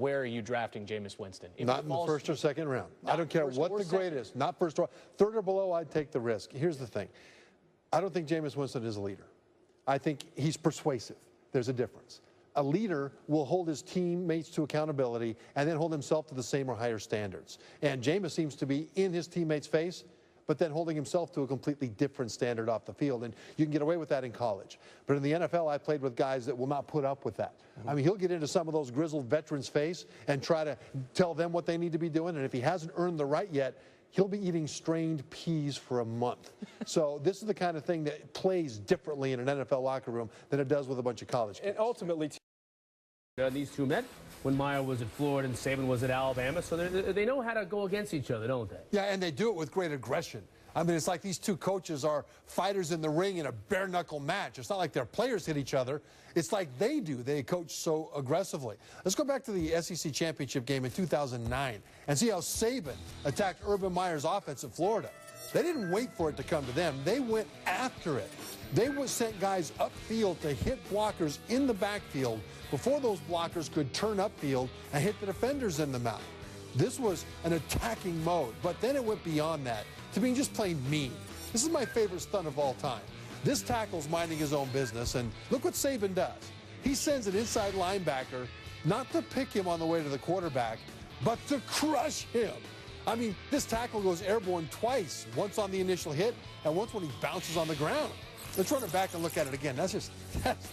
where are you drafting Jameis Winston? Not in the first or second round. I don't care what the grade is. Not first or third or below, I'd take the risk. Here's the thing. I don't think Jameis Winston is a leader. I think he's persuasive. There's a difference. A leader will hold his teammates to accountability and then hold himself to the same or higher standards. And Jameis seems to be in his teammates' face, but then holding himself to a completely different standard off the field. And you can get away with that in college. But in the NFL, I played with guys that will not put up with that. I mean, he'll get into some of those grizzled veterans' face and try to tell them what they need to be doing. And if he hasn't earned the right yet, he'll be eating strained peas for a month. So this is the kind of thing that plays differently in an NFL locker room than it does with a bunch of college kids. And ultimately, these two met when Meyer was at Florida and Saban was at Alabama, so they know how to go against each other, don't they? Yeah, and they do it with great aggression. I mean, it's like these two coaches are fighters in the ring in a bare-knuckle match. It's not like their players hit each other. It's like they do. They coach so aggressively. Let's go back to the SEC championship game in 2009 and see how Saban attacked Urban Meyer's offense at Florida. They didn't wait for it to come to them. They went after it. They sent guys upfield to hit blockers in the backfield before those blockers could turn upfield and hit the defenders in the mouth. This was an attacking mode, but then it went beyond that to being just plain mean. This is my favorite stunt of all time. This tackle's minding his own business, and look what Saban does. He sends an inside linebacker not to pick him on the way to the quarterback, but to crush him. I mean, this tackle goes airborne twice, once on the initial hit and once when he bounces on the ground. Let's run it back and look at it again. That's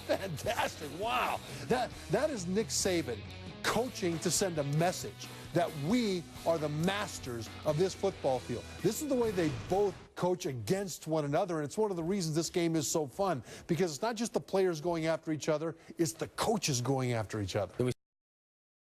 fantastic. Wow. That is Nick Saban coaching to send a message that we are the masters of this football field. This is the way they both coach against one another, and it's one of the reasons this game is so fun, because it's not just the players going after each other, it's the coaches going after each other.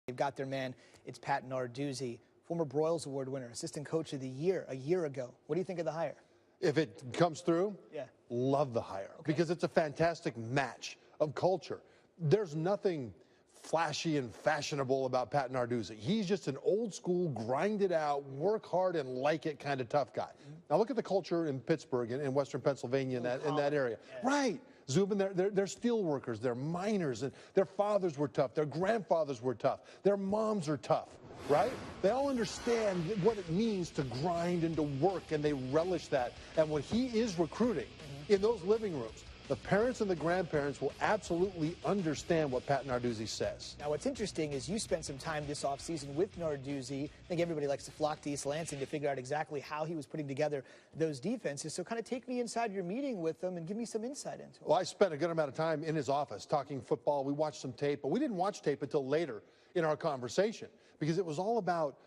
They've got their man. It's Pat Narduzzi, former Broyles Award winner, assistant coach of the year a year ago. What do you think of the hire? If it comes through, yeah, love the hire, because it's a fantastic match of culture. There's nothing flashy and fashionable about Pat Narduzzi. He's just an old school, grind it out, work hard and like it kind of tough guy. Now look at the culture in Pittsburgh and in Western Pennsylvania, in that area. Yeah. Right. Zubin, they're steel workers, they're miners, and their fathers were tough, their grandfathers were tough, their moms are tough, right? They all understand what it means to grind and to work, and they relish that. And when he is recruiting in those living rooms, the parents and the grandparents will absolutely understand what Pat Narduzzi says. Now, what's interesting is you spent some time this offseason with Narduzzi. I think everybody likes to flock to East Lansing to figure out exactly how he was putting together those defenses. So kind of take me inside your meeting with him and give me some insight into it. Well, I spent a good amount of time in his office talking football. We watched some tape, but we didn't watch tape until later in our conversation because it was all about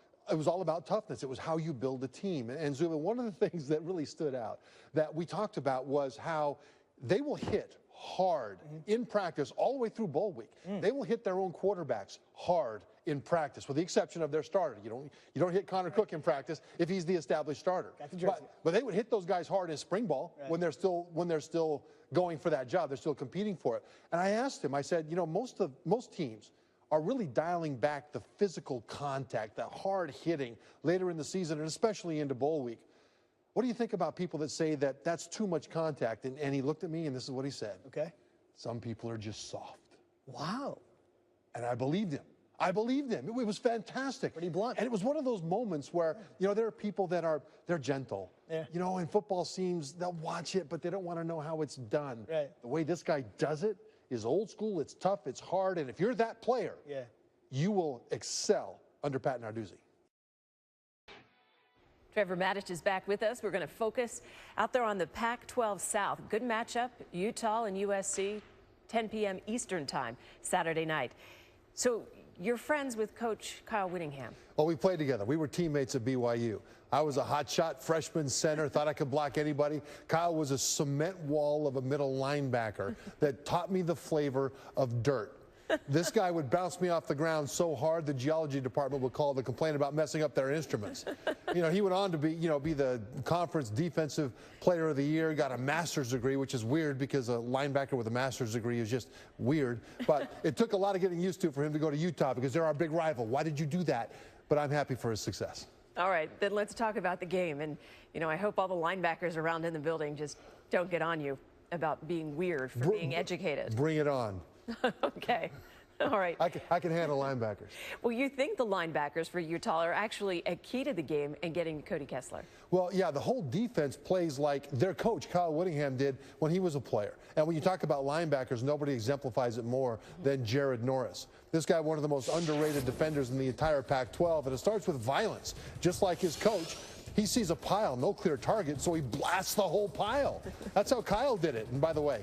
toughness. It was how you build a team. And Zubin, one of the things that really stood out that we talked about was how they will hit hard in practice all the way through bowl week. They will hit their own quarterbacks hard in practice, with the exception of their starter. You don't hit Connor Cook in practice if he's the established starter. But they would hit those guys hard in spring ball when they're still going for that job. They're still competing for it. And I asked him, I said, you know, most teams are really dialing back the physical contact, the hard hitting later in the season, and especially into bowl week. What do you think about people that say that that's too much contact? And he looked at me, and this is what he said. Okay. Some people are just soft. Wow. And I believed him. I believed him. It was fantastic. Pretty blunt. And it was one of those moments where, you know, there are people that they're gentle. Yeah. You know, in football seems they'll watch it, but they don't want to know how it's done. Right. The way this guy does it is old school. It's tough. It's hard. And if you're that player, you will excel under Pat Narduzzi. Trevor Matich is back with us. We're going to focus out there on the Pac-12 South. Good matchup, Utah and USC, 10 p.m. Eastern time, Saturday night. So you're friends with Coach Kyle Whittingham. Well, we played together. We were teammates at BYU. I was a hotshot freshman center, thought I could block anybody. Kyle was a cement wall of a middle linebacker that taught me the flavor of dirt. This guy would bounce me off the ground so hard the geology department would call to complain about messing up their instruments. You know, he went on to be the conference defensive player of the year, got a master's degree, which is weird because a linebacker with a master's degree is just weird. But it took a lot of getting used to for him to go to Utah because they're our big rival. Why did you do that? But I'm happy for his success. All right, then let's talk about the game. And, you know, I hope all the linebackers around in the building just don't get on you about being weird for being educated. Bring it on. Okay. All right. I can handle linebackers. Well, you think the linebackers for Utah are actually a key to the game and getting Cody Kessler? Well, yeah, the whole defense plays like their coach, Kyle Whittingham, did when he was a player. And when you talk about linebackers, nobody exemplifies it more than Jared Norris. This guy, one of the most underrated defenders in the entire Pac-12, and it starts with violence. Just like his coach, he sees a pile, no clear target, so he blasts the whole pile. That's how Kyle did it. And by the way,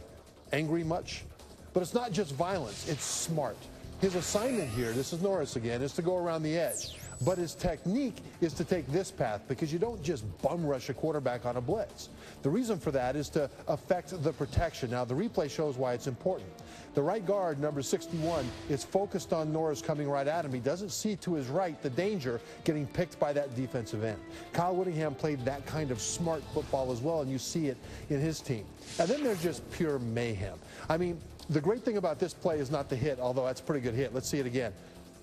angry much? But it's not just violence, it's smart. His assignment here, this is Norris again, is to go around the edge. But his technique is to take this path because you don't just bum rush a quarterback on a blitz. The reason for that is to affect the protection. Now, the replay shows why it's important. The right guard, number 61, is focused on Norris coming right at him. He doesn't see to his right the danger getting picked by that defensive end. Kyle Whittingham played that kind of smart football as well, and you see it in his team. And then there's just pure mayhem. I mean, the great thing about this play is not the hit, although that's a pretty good hit. Let's see it again.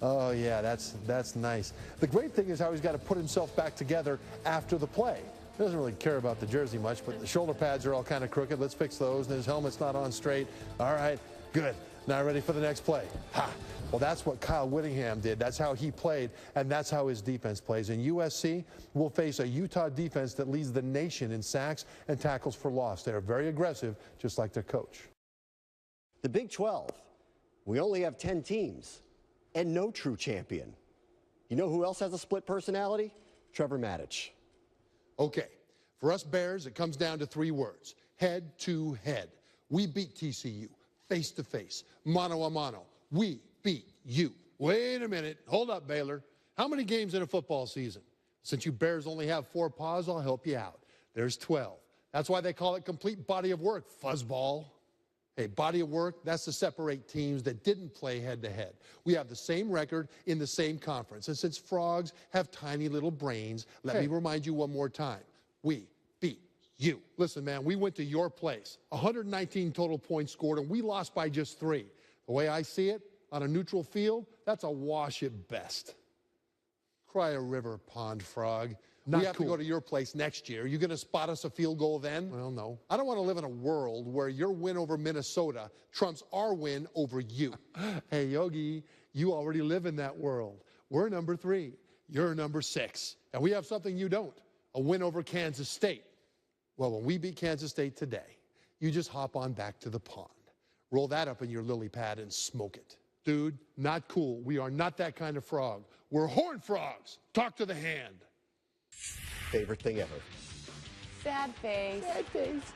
Oh, yeah, that's nice. The great thing is how he's got to put himself back together after the play. He doesn't really care about the jersey much, but the shoulder pads are all kind of crooked. Let's fix those. And his helmet's not on straight. All right, good. Now ready for the next play. Ha! Well, that's what Kyle Whittingham did. That's how he played, and that's how his defense plays. And USC will face a Utah defense that leads the nation in sacks and tackles for loss. They are very aggressive, just like their coach. The Big 12, we only have 10 teams and no true champion. You know who else has a split personality? Trevor Matich. Okay, for us Bears, it comes down to 3 words: head to head. We beat TCU face to face, mano a mano. We beat you. Wait a minute, hold up, Baylor. How many games in a football season? Since you Bears only have 4 paws, I'll help you out. There's 12. That's why they call it complete body of work, fuzzball. Hey, body of work, that's to separate teams that didn't play head-to-head. We have the same record in the same conference. And since frogs have tiny little brains, let me remind you one more time. We beat you. Listen, man, we went to your place. 119 total points scored, and we lost by just 3. The way I see it, on a neutral field, that's a wash at best. Cry a river, pond frog. We have to go to your place next year. You going to spot us a field goal then? Well, no. I don't want to live in a world where your win over Minnesota trumps our win over you. Hey, Yogi, you already live in that world. We're number 3. You're number 6. And we have something you don't, a win over Kansas State. Well, when we beat Kansas State today, you just hop on back to the pond. Roll that up in your lily pad and smoke it. Dude, not cool. We are not that kind of frog. We're horned frogs. Talk to the hand. Favorite thing ever. Sad face. Sad face.